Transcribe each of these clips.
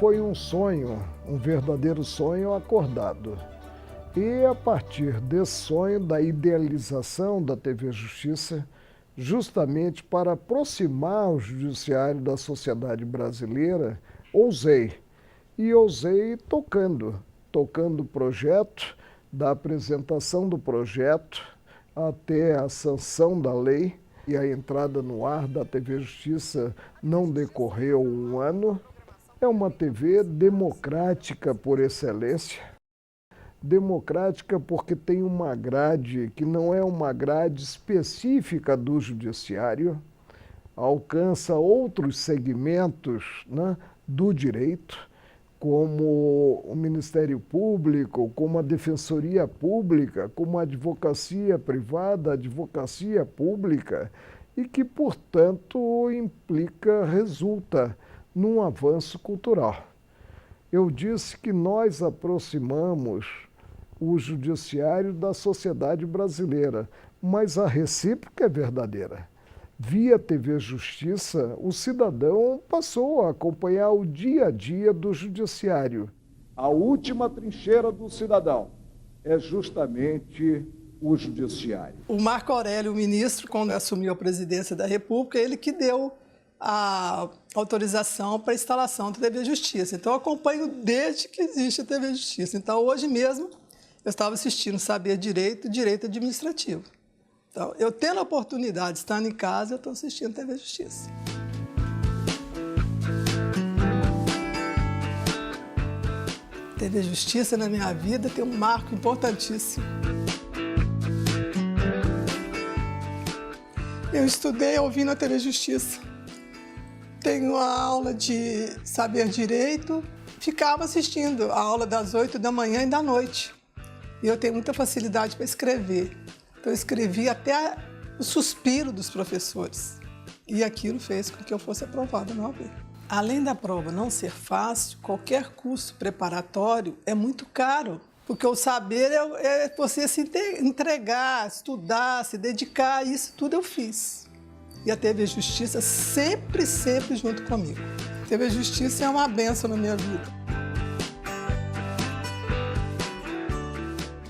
foi um sonho, um verdadeiro sonho acordado. E a partir desse sonho, da idealização da TV Justiça, justamente para aproximar o judiciário da sociedade brasileira, ousei. E ousei tocando o projeto, da apresentação do projeto até a sanção da lei, e a entrada no ar da TV Justiça não decorreu um ano. É uma TV democrática por excelência. Democrática porque tem uma grade que não é uma grade específica do judiciário, alcança outros segmentos, né, do direito, como o Ministério Público, como a Defensoria Pública, como a advocacia privada, a advocacia pública, e que, portanto, resulta num avanço cultural. Eu disse que nós aproximamos o judiciário da sociedade brasileira, mas a recíproca é verdadeira. Via TV Justiça, o cidadão passou a acompanhar o dia a dia do judiciário. A última trincheira do cidadão é justamente o judiciário. O Marco Aurélio, o ministro, quando assumiu a presidência da República, ele que deu a autorização para a instalação da TV Justiça. Então, eu acompanho desde que existe a TV Justiça. Então, hoje mesmo, eu estava assistindo Saber Direito e Direito Administrativo. Então, eu tendo a oportunidade, estando em casa, eu estou assistindo TV Justiça. TV Justiça, na minha vida, tem um marco importantíssimo. Eu estudei ouvindo a TV Justiça. Tenho a aula de Saber Direito, ficava assistindo a aula das 8 da manhã e da noite. E eu tenho muita facilidade para escrever. Então, eu escrevi até o suspiro dos professores. E aquilo fez com que eu fosse aprovada na OAB. Além da prova não ser fácil, qualquer curso preparatório é muito caro. Porque o saber é você se entregar, estudar, se dedicar. Isso tudo eu fiz. E a TV Justiça sempre junto comigo. A TV Justiça é uma bênção na minha vida.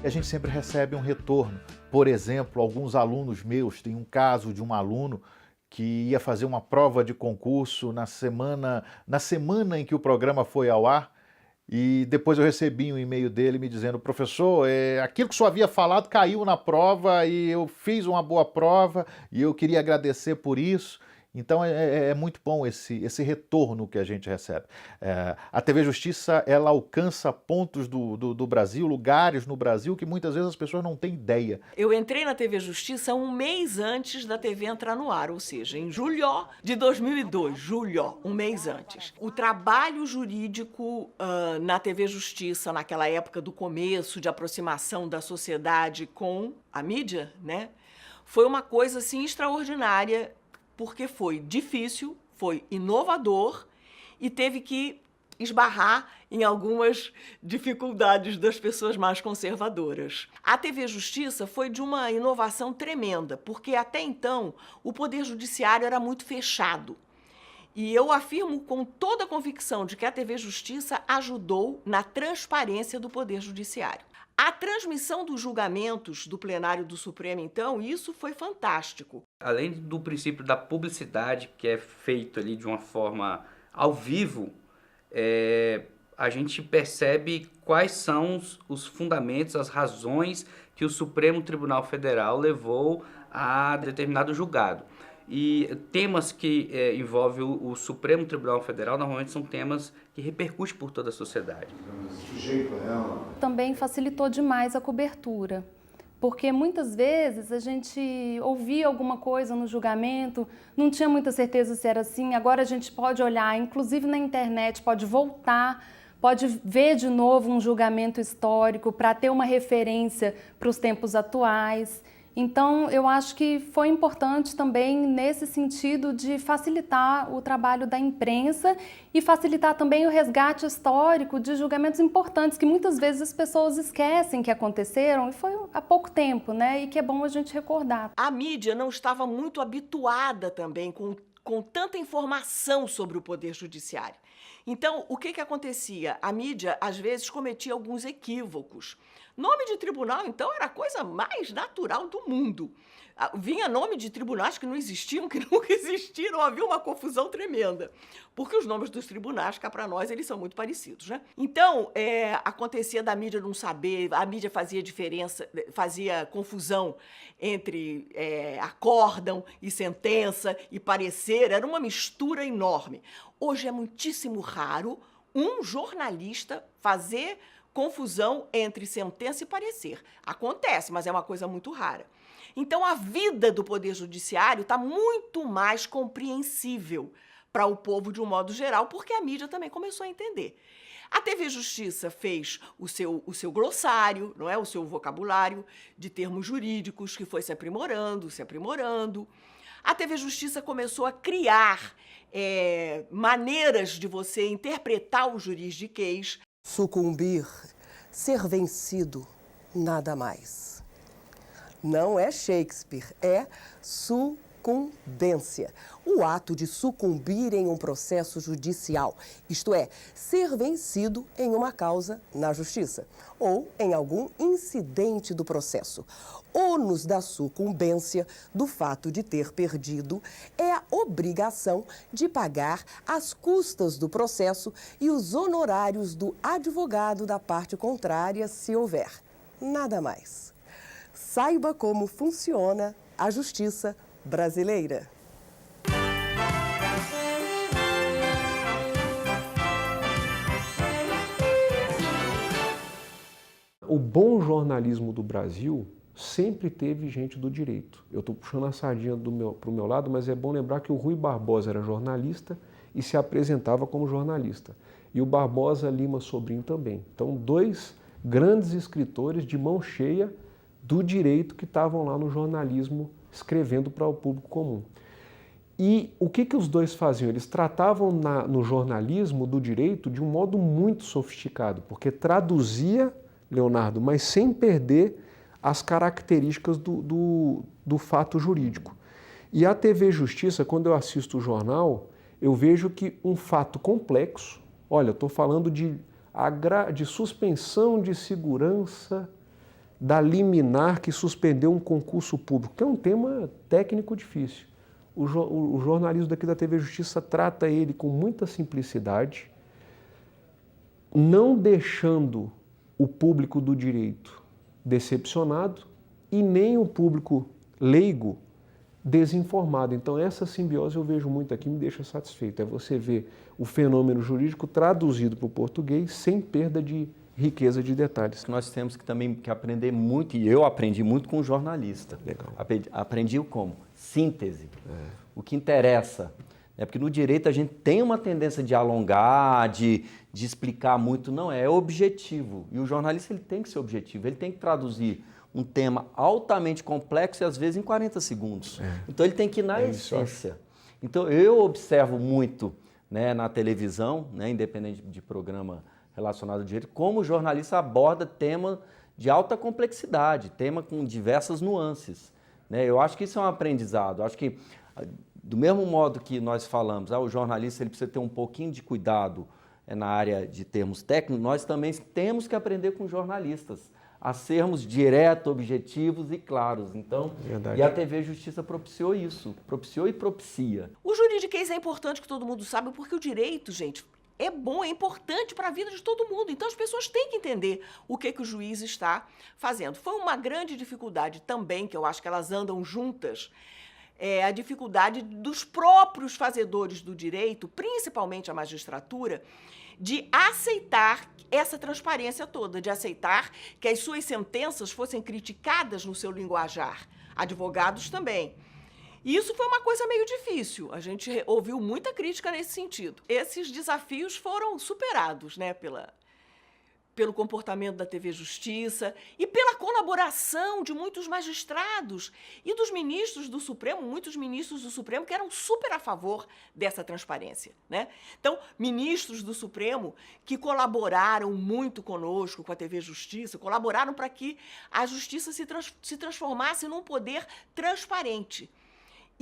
A gente sempre recebe um retorno. Por exemplo, alguns alunos meus, tem um caso de um aluno que ia fazer uma prova de concurso na semana em que o programa foi ao ar, e depois eu recebi um e-mail dele me dizendo: professor, aquilo que o senhor havia falado caiu na prova e eu fiz uma boa prova e eu queria agradecer por isso. Então é muito bom esse retorno que a gente recebe. A TV Justiça, ela alcança pontos do Brasil, lugares no Brasil que muitas vezes as pessoas não têm ideia. Eu entrei na TV Justiça um mês antes da TV entrar no ar, ou seja, em julho de 2002, um mês antes. O trabalho jurídico na TV Justiça, naquela época do começo de aproximação da sociedade com a mídia, né, foi uma coisa assim extraordinária, porque foi difícil, foi inovador e teve que esbarrar em algumas dificuldades das pessoas mais conservadoras. A TV Justiça foi de uma inovação tremenda, porque até então o Poder Judiciário era muito fechado. E eu afirmo com toda a convicção de que a TV Justiça ajudou na transparência do Poder Judiciário. A transmissão dos julgamentos do plenário do Supremo, então, isso foi fantástico. Além do princípio da publicidade, que é feito ali de uma forma ao vivo, a gente percebe quais são os fundamentos, as razões que o Supremo Tribunal Federal levou a determinado julgado. E temas que envolvem o Supremo Tribunal Federal normalmente são temas que repercutem por toda a sociedade. Também facilitou demais a cobertura, porque muitas vezes a gente ouvia alguma coisa no julgamento, não tinha muita certeza se era assim. Agora a gente pode olhar, inclusive na internet, pode voltar, pode ver de novo um julgamento histórico para ter uma referência para os tempos atuais. Então, eu acho que foi importante também nesse sentido de facilitar o trabalho da imprensa e facilitar também o resgate histórico de julgamentos importantes que muitas vezes as pessoas esquecem que aconteceram e foi há pouco tempo, né? E que é bom a gente recordar. A mídia não estava muito habituada também com tanta informação sobre o Poder Judiciário. Então, o que acontecia? A mídia, às vezes, cometia alguns equívocos. Nome de tribunal, então, era a coisa mais natural do mundo. Vinha nome de tribunais que não existiam, que nunca existiram, havia uma confusão tremenda. Porque os nomes dos tribunais, cá para nós, eles são muito parecidos, né? Então, acontecia da mídia não saber, a mídia fazia diferença, fazia confusão entre acórdão e sentença e parecer, era uma mistura enorme. Hoje é muitíssimo raro um jornalista fazer confusão entre sentença e parecer. Acontece, mas é uma coisa muito rara. Então, a vida do Poder Judiciário está muito mais compreensível para o povo de um modo geral, porque a mídia também começou a entender. A TV Justiça fez o seu glossário, não é? O seu vocabulário de termos jurídicos, que foi se aprimorando, se aprimorando. A TV Justiça começou a criar maneiras de você interpretar o juridiquês. Sucumbir, ser vencido, nada mais. Não é Shakespeare, é sucumbência. O ato de sucumbir em um processo judicial, isto é, ser vencido em uma causa na justiça ou em algum incidente do processo. Ônus da sucumbência, do fato de ter perdido, é a obrigação de pagar as custas do processo e os honorários do advogado da parte contrária, se houver. Nada mais. Saiba como funciona a justiça brasileira. O bom jornalismo do Brasil sempre teve gente do direito. Eu estou puxando a sardinha para o meu lado, mas é bom lembrar que o Rui Barbosa era jornalista e se apresentava como jornalista. E o Barbosa Lima Sobrinho também. Então, dois grandes escritores de mão cheia do direito que estavam lá no jornalismo escrevendo para o público comum. E o que os dois faziam? Eles tratavam no jornalismo do direito de um modo muito sofisticado, porque traduzia, Leonardo, mas sem perder as características do fato jurídico. E a TV Justiça, quando eu assisto o jornal, eu vejo que um fato complexo, olha, eu estou falando de suspensão de segurança da liminar que suspendeu um concurso público, que é um tema técnico difícil. O jornalismo daqui da TV Justiça trata ele com muita simplicidade, não deixando o público do direito decepcionado e nem o público leigo desinformado. Então, essa simbiose eu vejo muito aqui, me deixa satisfeito. É você ver o fenômeno jurídico traduzido para o português sem perda de riqueza de detalhes. Nós temos que também aprender muito, e eu aprendi muito com o jornalista. Legal. Aprendi como? Síntese. O que interessa. Porque no direito a gente tem uma tendência de alongar, de explicar muito. Não, é objetivo. E o jornalista ele tem que ser objetivo, ele tem que traduzir um tema altamente complexo e às vezes em 40 segundos. Então ele tem que ir na essência. Então eu observo muito, né, na televisão, né, independente de programa relacionado ao direito, como o jornalista aborda tema de alta complexidade, tema com diversas nuances. Né? Eu acho que isso é um aprendizado. Eu acho que, do mesmo modo que nós falamos, o jornalista ele precisa ter um pouquinho de cuidado na área de termos técnicos, nós também temos que aprender com jornalistas a sermos diretos, objetivos e claros. Então, Verdade. E a TV Justiça propiciou isso, propiciou e propicia. O juridiquês é importante, que todo mundo sabe, porque o direito, gente, é bom, é importante para a vida de todo mundo. Então, as pessoas têm que entender o que o juiz está fazendo. Foi uma grande dificuldade também, que eu acho que elas andam juntas, a dificuldade dos próprios fazedores do direito, principalmente a magistratura, de aceitar essa transparência toda, de aceitar que as suas sentenças fossem criticadas no seu linguajar. Advogados também. E isso foi uma coisa meio difícil. A gente ouviu muita crítica nesse sentido. Esses desafios foram superados, né, pelo comportamento da TV Justiça e pela colaboração de muitos magistrados e dos ministros do Supremo, muitos ministros do Supremo que eram super a favor dessa transparência, né? Então, ministros do Supremo que colaboraram muito conosco, com a TV Justiça, colaboraram para que a Justiça se transformasse num poder transparente.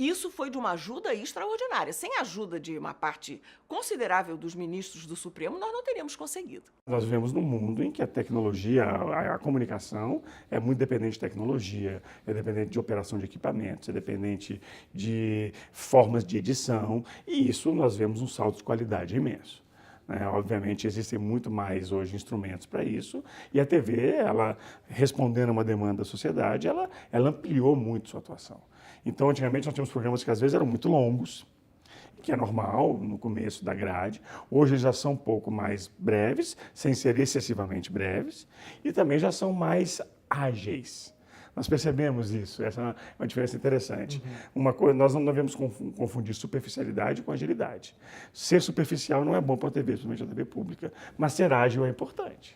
Isso foi de uma ajuda extraordinária. Sem a ajuda de uma parte considerável dos ministros do Supremo, nós não teríamos conseguido. Nós vivemos num mundo em que a tecnologia, a comunicação é muito dependente de tecnologia, é dependente de operação de equipamentos, é dependente de formas de edição, e isso nós vemos um salto de qualidade imenso. Obviamente, existem muito mais hoje instrumentos para isso, e a TV, ela, respondendo a uma demanda da sociedade, ela ampliou muito sua atuação. Então, antigamente, nós tínhamos programas que às vezes eram muito longos, que é normal no começo da grade. Hoje eles já são um pouco mais breves, sem ser excessivamente breves, e também já são mais ágeis. Nós percebemos isso, essa é uma diferença interessante. Uma coisa, nós não devemos confundir superficialidade com agilidade. Ser superficial não é bom para a TV, principalmente a TV pública, mas ser ágil é importante.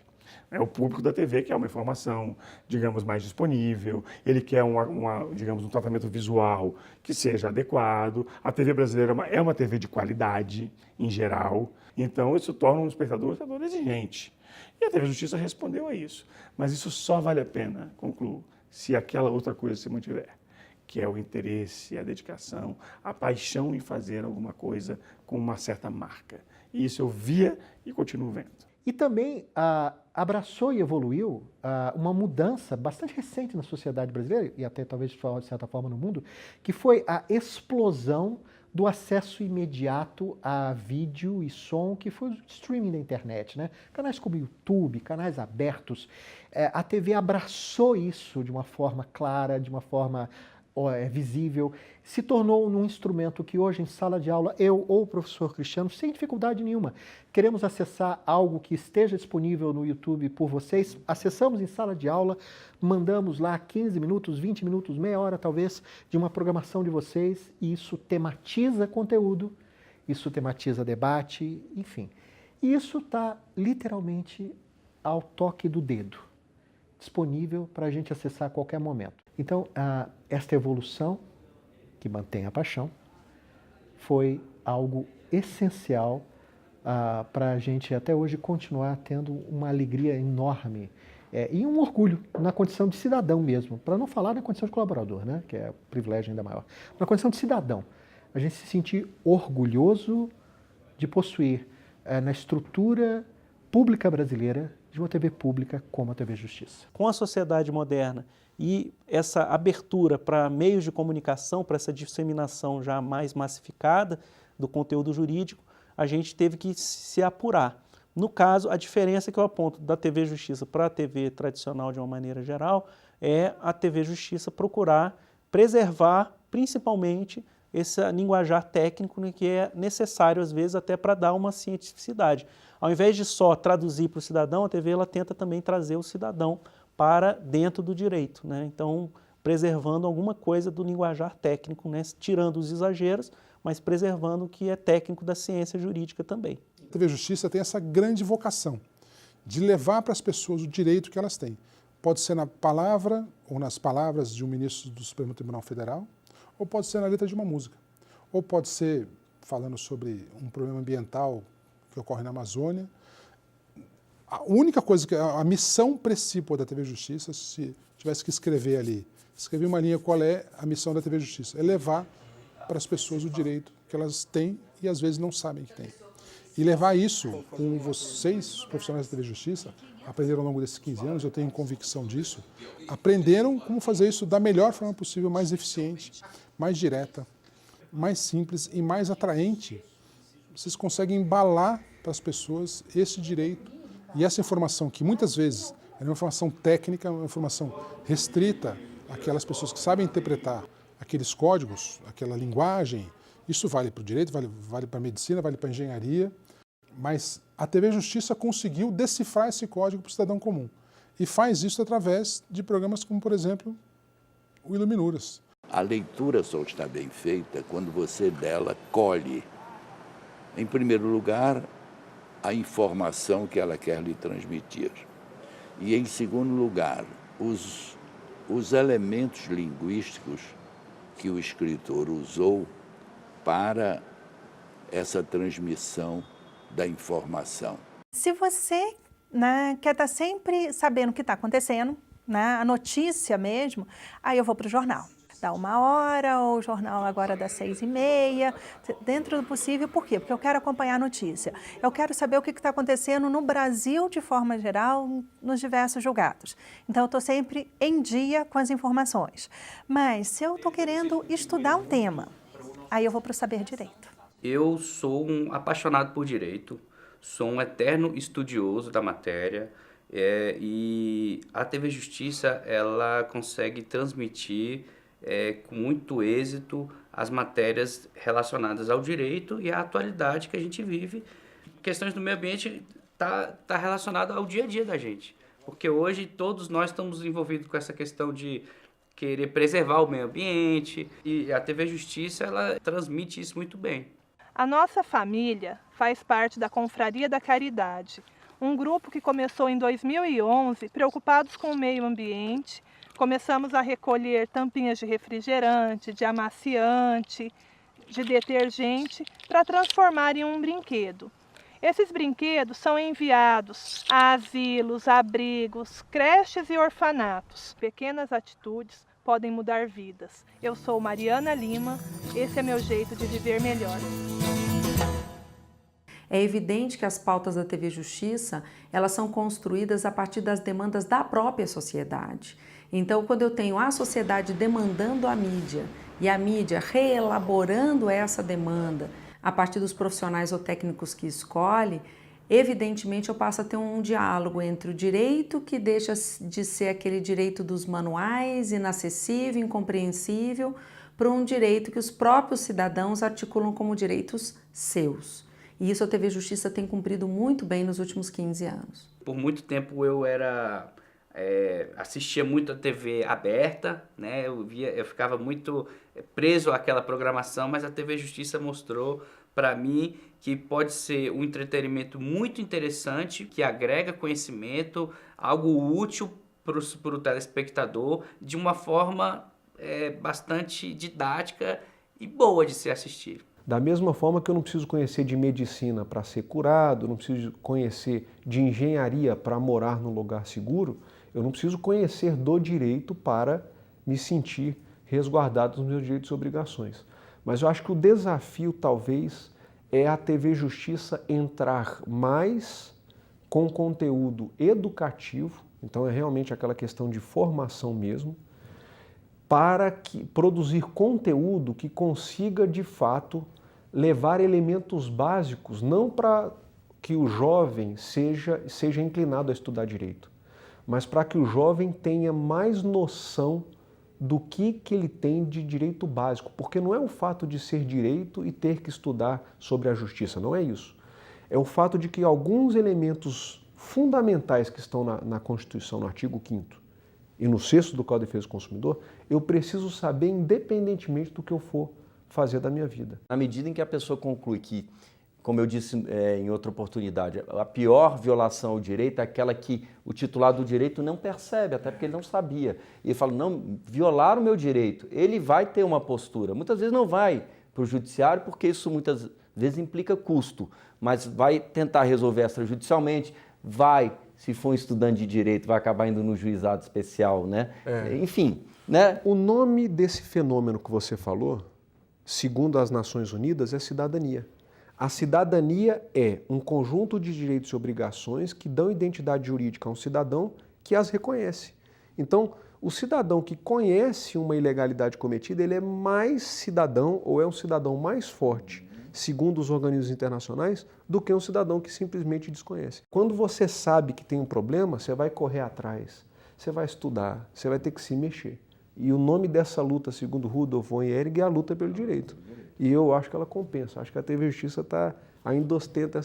É o público da TV quer uma informação, digamos, mais disponível, ele quer digamos, um tratamento visual que seja adequado. A TV brasileira é uma TV de qualidade, em geral, então isso torna um espectador exigente. E a TV Justiça respondeu a isso. Mas isso só vale a pena, concluo, se aquela outra coisa se mantiver, que é o interesse, a dedicação, a paixão em fazer alguma coisa com uma certa marca. E isso eu via e continuo vendo. E também abraçou e evoluiu uma mudança bastante recente na sociedade brasileira, e até talvez de certa forma no mundo, que foi a explosão do acesso imediato a vídeo e som, que foi o streaming da internet, né? Canais como YouTube, canais abertos. A TV abraçou isso de uma forma clara, de uma forma visível, se tornou um instrumento que hoje em sala de aula, eu ou o professor Cristiano, sem dificuldade nenhuma, queremos acessar algo que esteja disponível no YouTube por vocês, acessamos em sala de aula, mandamos lá 15 minutos, 20 minutos, meia hora talvez, de uma programação de vocês, e isso tematiza conteúdo, isso tematiza debate, enfim. E isso está literalmente ao toque do dedo, disponível para a gente acessar a qualquer momento. Então, esta evolução, que mantém a paixão, foi algo essencial para a gente até hoje continuar tendo uma alegria enorme e um orgulho na condição de cidadão mesmo, para não falar na condição de colaborador, né, que é o privilégio ainda maior. Na condição de cidadão, a gente se sentir orgulhoso de possuir na estrutura pública brasileira de uma TV pública como a TV Justiça. Com a sociedade moderna e essa abertura para meios de comunicação, para essa disseminação já mais massificada do conteúdo jurídico, a gente teve que se apurar. No caso, a diferença que eu aponto da TV Justiça para a TV tradicional de uma maneira geral é a TV Justiça procurar preservar principalmente esse linguajar técnico, né, que é necessário às vezes até para dar uma cientificidade. Ao invés de só traduzir para o cidadão, a TV ela tenta também trazer o cidadão para dentro do direito, né? Então, preservando alguma coisa do linguajar técnico, né? Tirando os exageros, mas preservando o que é técnico da ciência jurídica também. A TV Justiça tem essa grande vocação de levar para as pessoas o direito que elas têm. Pode ser na palavra ou nas palavras de um ministro do Supremo Tribunal Federal, ou pode ser na letra de uma música, ou pode ser falando sobre um problema ambiental que ocorre na Amazônia. A única coisa, a missão principal da TV Justiça, se tivesse que escrever ali, escrever uma linha qual é a missão da TV Justiça, é levar para as pessoas o direito que elas têm e às vezes não sabem que têm. E levar isso com vocês, os profissionais da TV Justiça, aprenderam ao longo desses 15 anos, eu tenho convicção disso, aprenderam como fazer isso da melhor forma possível, mais eficiente, mais direta, mais simples e mais atraente. Vocês conseguem embalar para as pessoas esse direito e essa informação que muitas vezes é uma informação técnica, uma informação restrita àquelas pessoas que sabem interpretar aqueles códigos, aquela linguagem. Isso vale para o direito, vale para a medicina, vale para a engenharia, mas a TV Justiça conseguiu decifrar esse código para o cidadão comum e faz isso através de programas como, por exemplo, o Iluminuras. A leitura só está bem feita quando você dela colhe, em primeiro lugar, a informação que ela quer lhe transmitir e, em segundo lugar, os elementos linguísticos que o escritor usou para essa transmissão da informação. Se você, né, quer estar sempre sabendo o que está acontecendo, né, a notícia mesmo, aí eu vou para o jornal. da 1h, ou o jornal agora das 6h30, dentro do possível. Por quê? Porque eu quero acompanhar a notícia. Eu quero saber o que está acontecendo no Brasil, de forma geral, nos diversos julgados. Então, eu estou sempre em dia com as informações. Mas, se eu estou querendo estudar um tema, aí eu vou para o Saber Direito. Eu sou um apaixonado por direito, sou um eterno estudioso da matéria, e a TV Justiça ela consegue transmitir com muito êxito as matérias relacionadas ao direito e à atualidade que a gente vive. Questões do meio ambiente tá relacionado ao dia a dia da gente, porque hoje todos nós estamos envolvidos com essa questão de querer preservar o meio ambiente, e a TV Justiça ela transmite isso muito bem. A nossa família faz parte da Confraria da Caridade, um grupo que começou em 2011, preocupados com o meio ambiente. Começamos a recolher tampinhas de refrigerante, de amaciante, de detergente, para transformar em um brinquedo. Esses brinquedos são enviados a asilos, abrigos, creches e orfanatos. Pequenas atitudes podem mudar vidas. Eu sou Mariana Lima, esse é meu jeito de viver melhor. É evidente que as pautas da TV Justiça, elas são construídas a partir das demandas da própria sociedade. Então, quando eu tenho a sociedade demandando a mídia e a mídia reelaborando essa demanda a partir dos profissionais ou técnicos que escolhe, evidentemente eu passo a ter um diálogo entre o direito, que deixa de ser aquele direito dos manuais, inacessível, incompreensível, para um direito que os próprios cidadãos articulam como direitos seus. E isso a TV Justiça tem cumprido muito bem nos últimos 15 anos. Por muito tempo eu assistia muito a TV aberta, né? Eu ficava muito preso àquela programação, mas a TV Justiça mostrou para mim que pode ser um entretenimento muito interessante, que agrega conhecimento, algo útil para o telespectador, de uma forma bastante didática e boa de se assistir. Da mesma forma que eu não preciso conhecer de medicina para ser curado, não preciso conhecer de engenharia para morar num lugar seguro, eu não preciso conhecer do direito para me sentir resguardado nos meus direitos e obrigações. Mas eu acho que o desafio, talvez, é a TV Justiça entrar mais com conteúdo educativo, então é realmente aquela questão de formação mesmo, para produzir conteúdo que consiga, de fato, levar elementos básicos, não para que o jovem seja inclinado a estudar direito, mas para que o jovem tenha mais noção do que ele tem de direito básico, porque não é o fato de ser direito e ter que estudar sobre a justiça, não é isso. É o fato de que alguns elementos fundamentais que estão na Constituição, no artigo 5º e no 6º do Código de Defesa do Consumidor, eu preciso saber independentemente do que eu for fazer da minha vida. Na medida em que a pessoa conclui que, como eu disse em outra oportunidade, a pior violação ao direito é aquela que o titular do direito não percebe, até porque ele não sabia. E ele fala, não, violaram o meu direito. Ele vai ter uma postura. Muitas vezes não vai para o judiciário, porque isso muitas vezes implica custo, mas vai tentar resolver extrajudicialmente, se for um estudante de direito, vai acabar indo no juizado especial, né? Enfim, né? O nome desse fenômeno que você falou, segundo as Nações Unidas, é cidadania. A cidadania é um conjunto de direitos e obrigações que dão identidade jurídica a um cidadão que as reconhece. Então, o cidadão que conhece uma ilegalidade cometida, ele é mais cidadão ou é um cidadão mais forte, segundo os organismos internacionais, do que um cidadão que simplesmente desconhece. Quando você sabe que tem um problema, você vai correr atrás, você vai estudar, você vai ter que se mexer. E o nome dessa luta, segundo Rudolf von Ehring, é a luta pelo direito. E eu acho que ela compensa. Acho que a TV Justiça ainda ostenta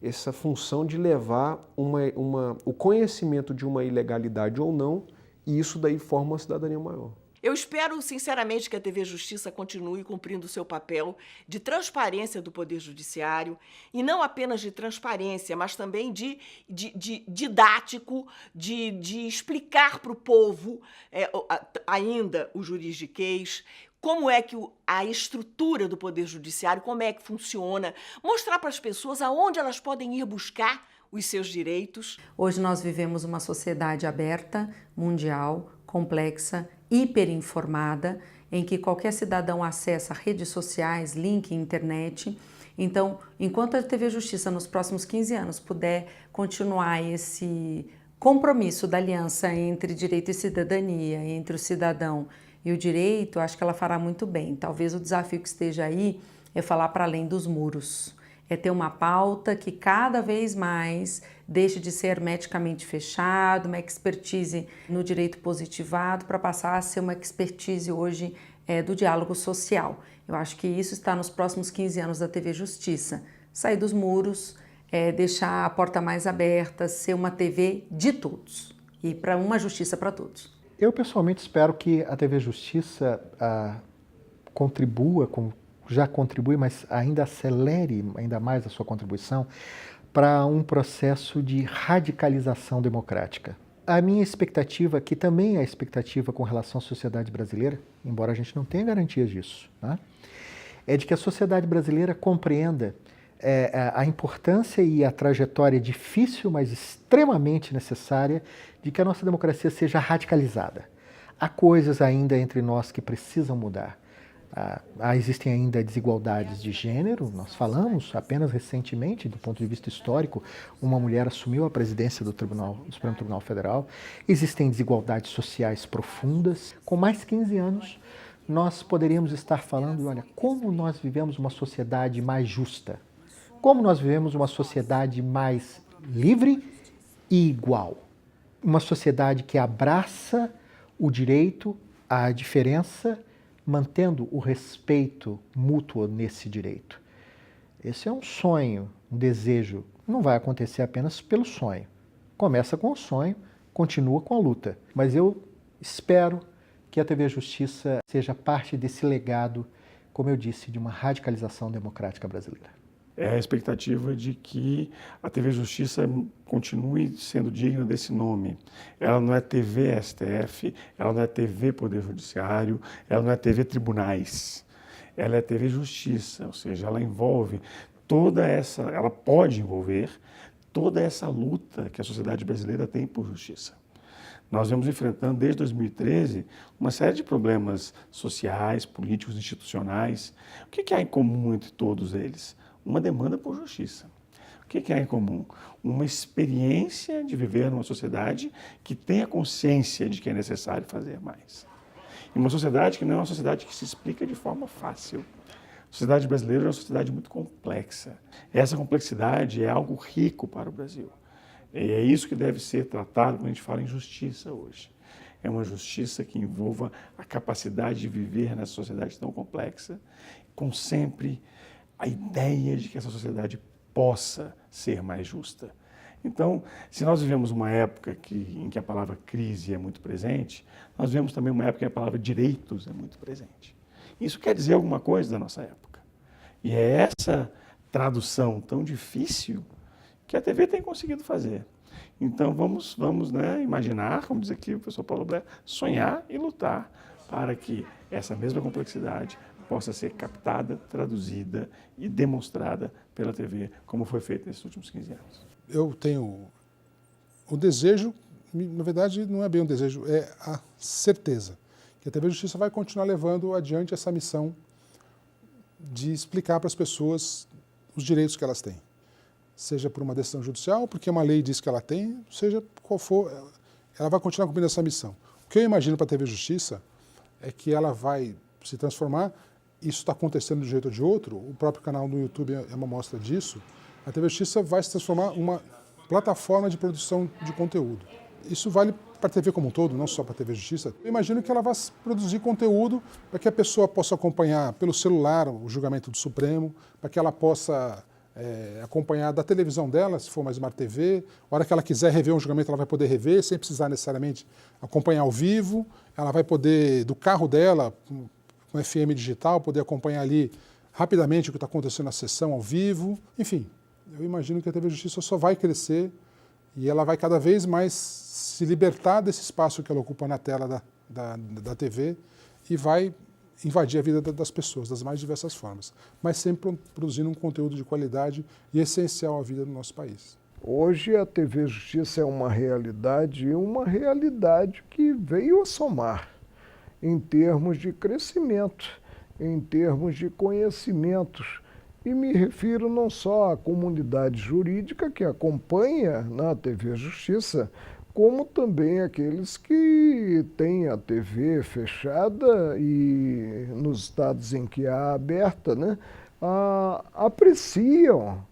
essa função de levar o conhecimento de uma ilegalidade ou não, e isso daí forma uma cidadania maior. Eu espero, sinceramente, que a TV Justiça continue cumprindo o seu papel de transparência do Poder Judiciário, e não apenas de transparência, mas também de didático, de explicar para o povo ainda o juridiquês, como é que a estrutura do Poder Judiciário, como é que funciona, mostrar para as pessoas aonde elas podem ir buscar os seus direitos. Hoje nós vivemos uma sociedade aberta, mundial, complexa hiperinformada, em que qualquer cidadão acessa redes sociais, link, internet. Então, enquanto a TV Justiça nos próximos 15 anos puder continuar esse compromisso da aliança entre direito e cidadania, entre o cidadão e o direito, acho que ela fará muito bem. Talvez o desafio que esteja aí é falar para além dos muros, é ter uma pauta que cada vez mais deixe de ser hermeticamente fechado, uma expertise no direito positivado para passar a ser uma expertise hoje do diálogo social. Eu acho que isso está nos próximos 15 anos da TV Justiça. Sair dos muros, deixar a porta mais aberta, ser uma TV de todos e para uma justiça para todos. Eu pessoalmente espero que a TV Justiça contribua, já contribui, mas ainda acelere ainda mais a sua contribuição para um processo de radicalização democrática. A minha expectativa, que também é a expectativa com relação à sociedade brasileira, embora a gente não tenha garantias disso, né? É de que a sociedade brasileira compreenda a importância e a trajetória difícil, mas extremamente necessária, de que a nossa democracia seja radicalizada. Há coisas ainda entre nós que precisam mudar. Existem ainda desigualdades de gênero, nós falamos apenas recentemente, do ponto de vista histórico, uma mulher assumiu a presidência do Supremo Tribunal Federal, existem desigualdades sociais profundas. Com mais 15 anos, nós poderíamos estar falando, olha, como nós vivemos uma sociedade mais justa, como nós vivemos uma sociedade mais livre e igual, uma sociedade que abraça o direito, a diferença, mantendo o respeito mútuo nesse direito. Esse é um sonho, um desejo. Não vai acontecer apenas pelo sonho. Começa com o sonho, continua com a luta. Mas eu espero que a TV Justiça seja parte desse legado, como eu disse, de uma radicalização democrática brasileira. É a expectativa de que a TV Justiça continue sendo digna desse nome. Ela não é TV STF, ela não é TV Poder Judiciário, ela não é TV Tribunais. Ela é TV Justiça, ou seja, ela envolve ela pode envolver toda essa luta que a sociedade brasileira tem por justiça. Nós vemos enfrentando, desde 2013, uma série de problemas sociais, políticos, institucionais. O que há em comum entre todos eles? Uma demanda por justiça. O que há em comum? Uma experiência de viver numa sociedade que tenha consciência de que é necessário fazer mais. E uma sociedade que não é uma sociedade que se explica de forma fácil. A sociedade brasileira é uma sociedade muito complexa. Essa complexidade é algo rico para o Brasil. E é isso que deve ser tratado quando a gente fala em justiça hoje. É uma justiça que envolva a capacidade de viver nessa sociedade tão complexa, com sempre a ideia de que essa sociedade possa ser mais justa. Então, se nós vivemos uma época em que a palavra crise é muito presente, nós vivemos também uma época em que a palavra direitos é muito presente. Isso quer dizer alguma coisa da nossa época. E é essa tradução tão difícil que a TV tem conseguido fazer. Então, vamos imaginar, como diz aqui o professor Paulo Blair, sonhar e lutar para que essa mesma complexidade possa ser captada, traduzida e demonstrada pela TV, como foi feito nesses últimos 15 anos. Eu tenho o desejo, na verdade não é bem um desejo, é a certeza que a TV Justiça vai continuar levando adiante essa missão de explicar para as pessoas os direitos que elas têm. Seja por uma decisão judicial, porque uma lei diz que ela tem, seja qual for, ela vai continuar cumprindo essa missão. O que eu imagino para a TV Justiça é que ela vai se transformar. Isso está acontecendo de um jeito ou de outro, o próprio canal no YouTube é uma mostra disso. A TV Justiça vai se transformar em uma plataforma de produção de conteúdo. Isso vale para a TV como um todo, não só para a TV Justiça. Eu imagino que ela vai produzir conteúdo para que a pessoa possa acompanhar pelo celular o julgamento do Supremo, para que ela possa acompanhar da televisão dela, se for uma Smart TV. A hora que ela quiser rever um julgamento, ela vai poder rever, sem precisar necessariamente acompanhar ao vivo. Ela vai poder, do carro dela, com FM digital, poder acompanhar ali rapidamente o que está acontecendo na sessão ao vivo. Enfim, eu imagino que a TV Justiça só vai crescer e ela vai cada vez mais se libertar desse espaço que ela ocupa na tela da TV e vai invadir a vida das pessoas, das mais diversas formas, mas sempre produzindo um conteúdo de qualidade e essencial à vida do nosso país. Hoje a TV Justiça é uma realidade que veio a somar. em termos de crescimento, em termos de conhecimentos. E me refiro não só à comunidade jurídica que acompanha na TV Justiça, como também aqueles que têm a TV fechada e nos estados em que há aberta, né, apreciam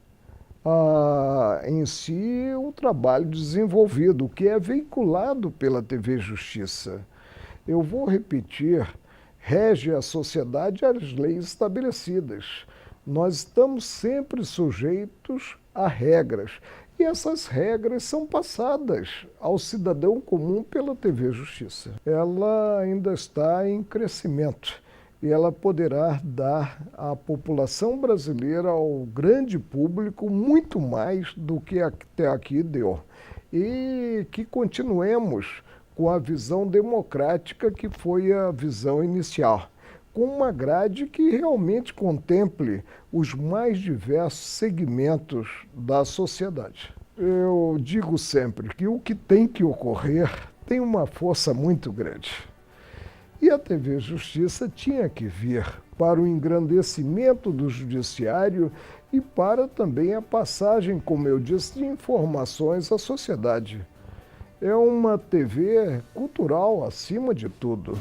em si o trabalho desenvolvido, o que é veiculado pela TV Justiça. Eu vou repetir, rege a sociedade às leis estabelecidas. Nós estamos sempre sujeitos a regras. E essas regras são passadas ao cidadão comum pela TV Justiça. Ela ainda está em crescimento e ela poderá dar à população brasileira, ao grande público, muito mais do que até aqui deu. E que continuemos com a visão democrática que foi a visão inicial, com uma grade que realmente contemple os mais diversos segmentos da sociedade. Eu digo sempre que o que tem que ocorrer tem uma força muito grande. E a TV Justiça tinha que vir para o engrandecimento do judiciário e para também a passagem, como eu disse, de informações à sociedade. É uma TV cultural acima de tudo.